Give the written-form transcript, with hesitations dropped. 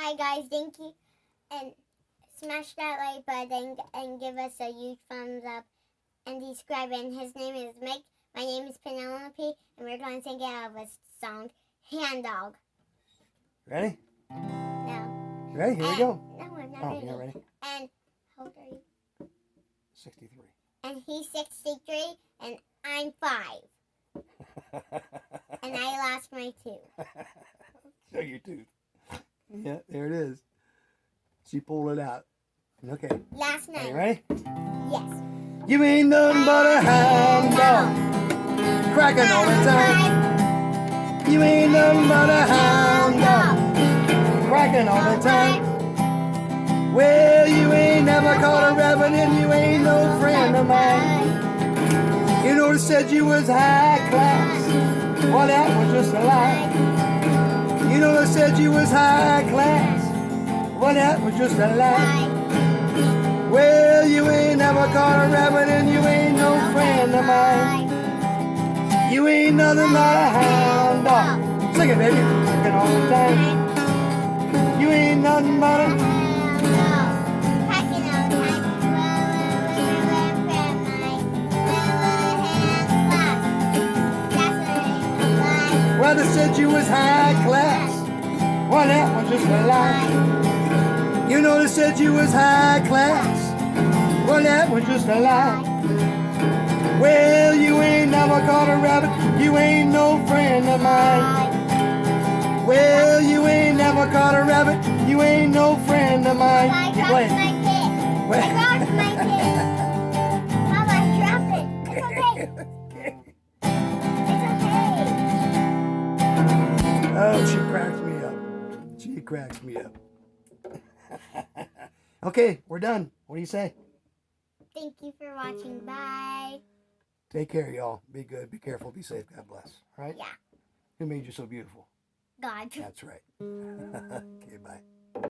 Bye, guys. Thank you. And smash that like button and give us a huge thumbs up and subscribe. And his name is Mike. My name is Penelope, and we're going to sing out of a song, Hound Dog. Ready? No. Ready? Here we go. No, I'm not Oh, ready. you're not ready? And how old are you? 63. And he's 63, and I'm 5. And I lost my tooth. Show your tooth. Yeah, there it is. She pulled it out. Okay. Last Are night. you ready? Yes. You ain't nothing but a hound dog, cracking all the time. You ain't nothing but a hound dog, cracking all the time. Well, you ain't never caught a rabbit and you ain't no friend of mine. You know they said you was high class. Well, that was just a lie. You know they said you was high class. Well, that was just a lie. Well, you ain't never caught a rabbit and you ain't no friend of mine. You ain't nothing but a hound dog. Sing it, baby. Sing all the time. You ain't nothing but a... Well, they said you was high class. Well, that was just a lie. You know they said you was high class. Well, that was just a lie. Well, you ain't never caught a rabbit. You ain't no friend of mine. Well, you ain't never caught a rabbit. You ain't no friend of mine. I dropped my kid. I dropped my kid. Mama, I dropped it. It's okay. Oh, she cracks me up. She cracks me up. Okay, we're done. What do you say? Thank you for watching. Bye. Take care, y'all. Be good. Be careful. Be safe. God bless. All right? Yeah. Who made you so beautiful? God. That's right. Okay, bye.